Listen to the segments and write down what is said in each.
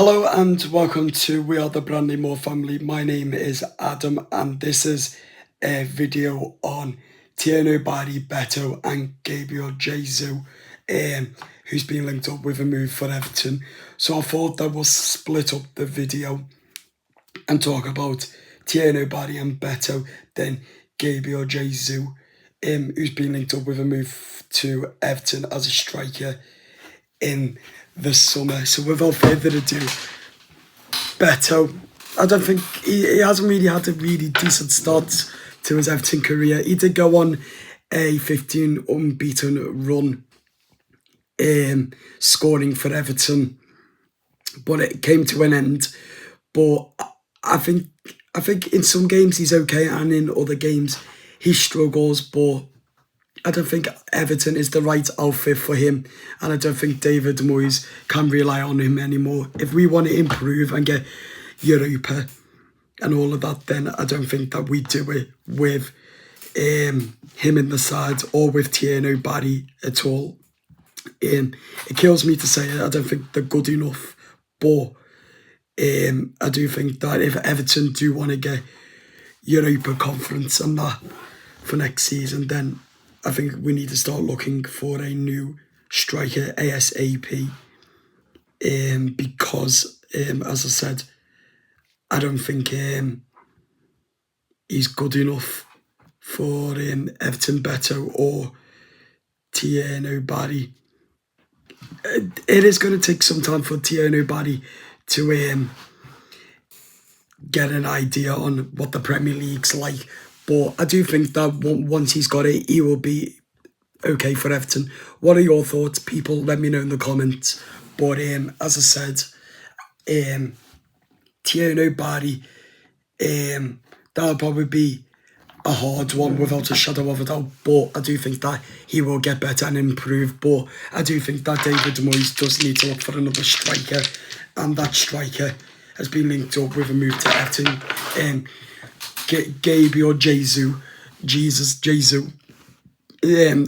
Hello and welcome to We Are the Brandly More family. My name is Adam and this is a video on Beto, Barry, Beto and Gabriel Jesus, who's been linked up with a move for Everton. So I thought that we'll split up the video and talk about Beto, Barry and Beto, then Gabriel Jesus, who's been linked up with a move to Everton as a striker in the summer. So without further ado, Beto, I don't think he hasn't really had a really decent start to his Everton career. He did go on a 15 unbeaten run, scoring for Everton, but it came to an end. But I think in some games he's okay, and in other games he struggles. But I don't think Everton is the right outfit for him, and I don't think David Moyes can rely on him anymore. If we want to improve and get Europa and all of that, then I don't think that we do it with him in the side or with Beto Barry at all. It kills me to say it. I don't think they're good enough, but I do think that if Everton do want to get Europa Conference and that for next season, then I think we need to start looking for a new striker ASAP. Because, as I said, I don't think he's good enough for Everton, Beto or Beto Barry. It is going to take some time for Beto Barry to get an idea on what the Premier League's like. But I do think that once he's got it, he will be okay for Everton. What are your thoughts, people? Let me know in the comments. But as I said, Beto Barry, that'll probably be a hard one without a shadow of a doubt. But I do think that he will get better and improve. But I do think that David Moyes does need to look for another striker, and that striker has been linked up with a move to Everton. Gabriel Jesus,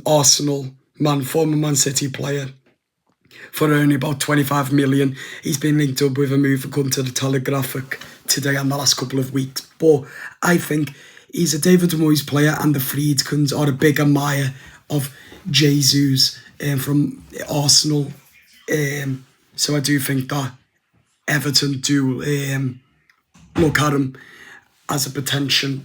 Arsenal man, former Man City player, for only about 25 million. He's been linked up with a move according to the Telegraph today and the last couple of weeks. But I think he's a David Moyes player, and the Friedkins are a big admirer of Jesus from Arsenal. So I do think that Everton do look at him as a potential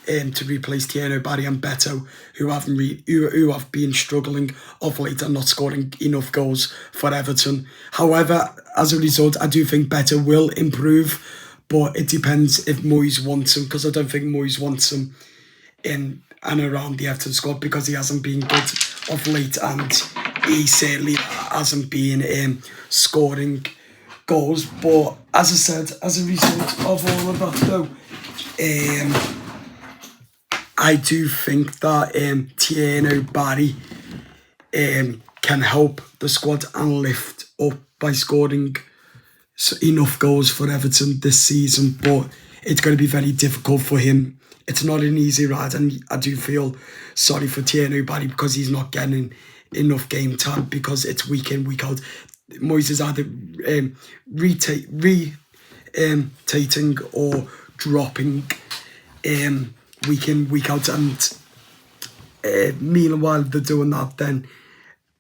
to replace Beto Barry and Beto, who have been struggling of late and not scoring enough goals for Everton. However, as a result, I do think Beto will improve, but it depends if Moyes wants him, because I don't think Moyes wants him in and around the Everton squad, because he hasn't been good of late, and he certainly hasn't been scoring goals. But as I said, as a result of all of that though, I do think that Beto Barry can help the squad and lift up by scoring enough goals for Everton this season, but it's going to be very difficult for him. It's not an easy ride, and I do feel sorry for Beto Barry because he's not getting enough game time, because it's week in, week out. Moyes is either rotating or dropping week in, week out, and meanwhile they're doing that, then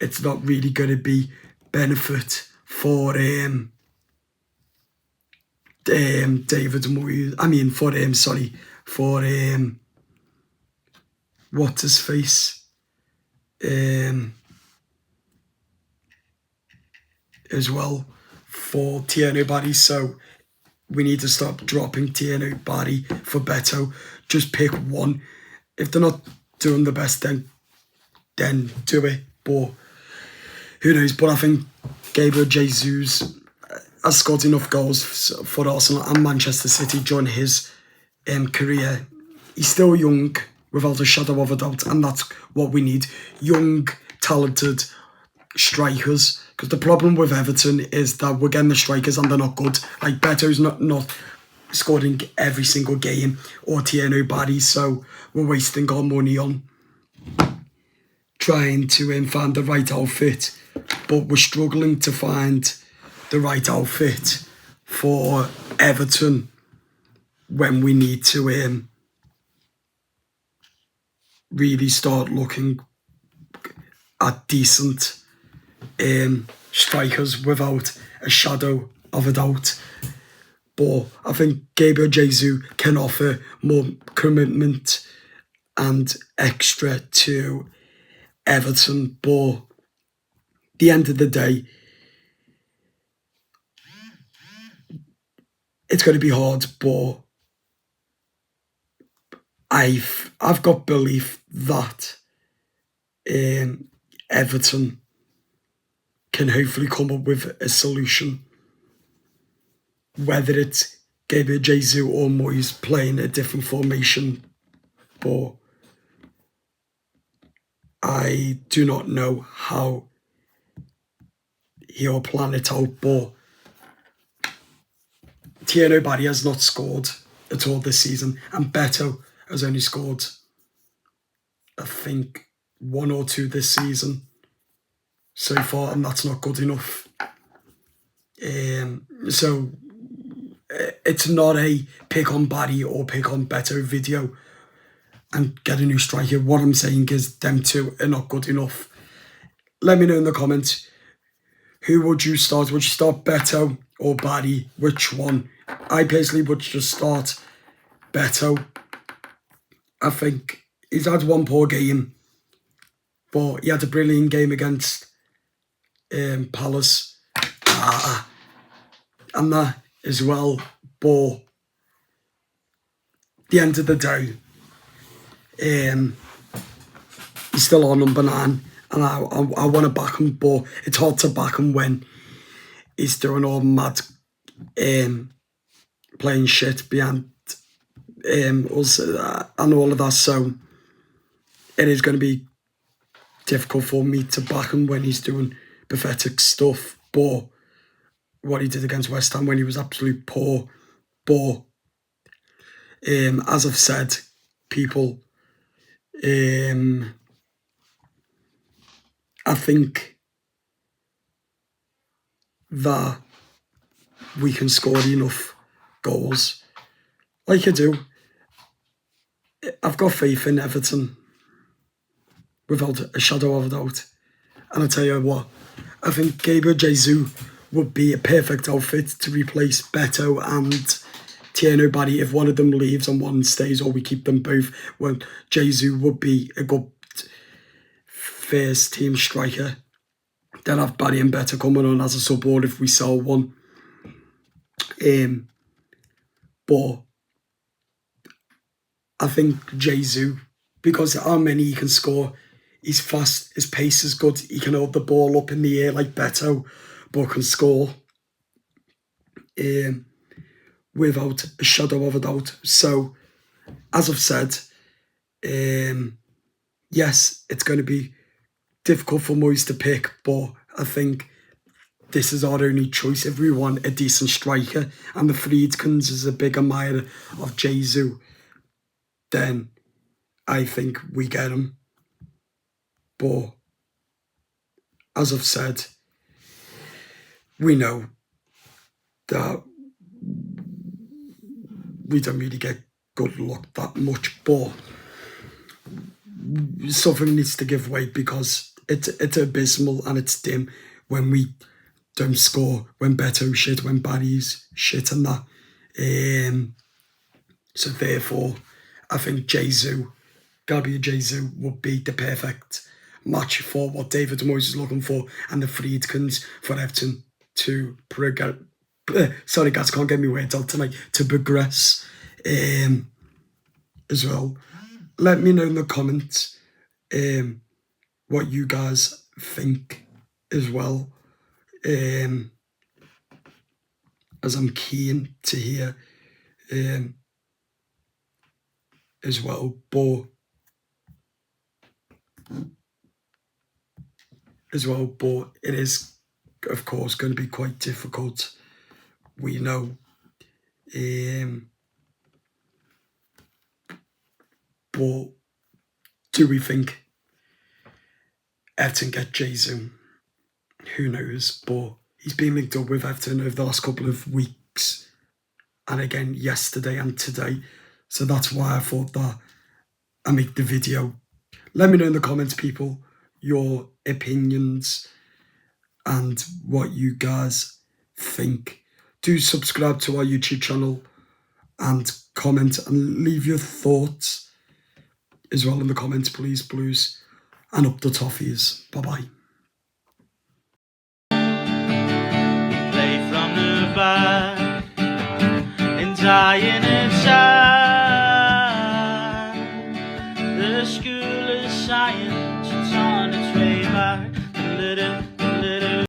it's not really going to be benefit for David Moyes. I mean, for what's his face as well, for Beto Barry. So we need to stop dropping Beto Barry for Beto. Just pick one. If they're not doing the best, then do it. But who knows? But I think Gabriel Jesus has scored enough goals for Arsenal and Manchester City during his career. He's still young, without a shadow of a doubt, and that's what we need. Young, talented strikers. Because the problem with Everton is that we're getting the strikers and they're not good. Like, Beto's not scoring every single game, or Beto Barry, so we're wasting our money on trying to find the right outfit. But we're struggling to find the right outfit for Everton when we need to really start looking at decent strikers without a shadow of a doubt. But I think Gabriel Jesus can offer more commitment and extra to Everton. But at the end of the day, it's going to be hard. But I've got belief that Everton can hopefully come up with a solution, whether it's Gabriel Jesus or Moyes playing a different formation. But I do not know how he'll plan it out. But Barry has not scored at all this season, and Beto has only scored, I think, 1 or 2 this season so far, and that's not good enough. So it's not a pick on Barry or pick on Beto video and get a new striker. What I'm saying is them two are not good enough. Let me know in the comments, who would you start? Would you start Beto or Barry? Which one? I personally would just start Beto. I think he's had one poor game, but he had a brilliant game against Palace and that as well. But at the end of the day, he's still our number 9, and I want to back him, but it's hard to back him when he's doing all mad playing shit behind us and all of that. So it is going to be difficult for me to back him when he's doing pathetic stuff. But what he did against West Ham when he was absolutely poor. But as I've said, people, I think that we can score enough goals. Like I do. I've got faith in Everton without a shadow of a doubt. And I tell you what, I think Gabriel Jesus would be a perfect outfit to replace Beto and Barry. If one of them leaves and one stays, or we keep them both, well, Jesus would be a good first team striker. Then have Barry and Beto coming on as a support if we sell one. But I think Jesus, because how many he can score, he's fast, his pace is good, he can hold the ball up in the air like Beto, but can score without a shadow of a doubt. So, as I've said, yes, it's going to be difficult for Moyes to pick, but I think this is our only choice. If we want a decent striker, and the Friedkins is a big admirer of Jesus, then I think we get him. But as I've said, we know that we don't really get good luck that much, but something needs to give way, because it's abysmal and it's dim when we don't score, when Beto's shit, when Barry's shit and that. So therefore, I think Gabriel Jesus would be the perfect match for what David Moyes is looking for, and the Friedkins for Everton to progress. Sorry guys, can't get me words out tonight. To progress as well. Let me know in the comments what you guys think as well, as I'm keen to hear as well. But it is, of course, going to be quite difficult. We know. But do we think Everton get Jesus? Who knows? But he's been linked up with Everton over the last couple of weeks. weeks, and again yesterday and today. So that's why I thought that I make the video. Let me know in the comments, people, your opinions and what you guys think. Do subscribe to our YouTube channel and comment and leave your thoughts as well in the comments, please, blues. And up the toffees. Bye-bye. Play from the back and dying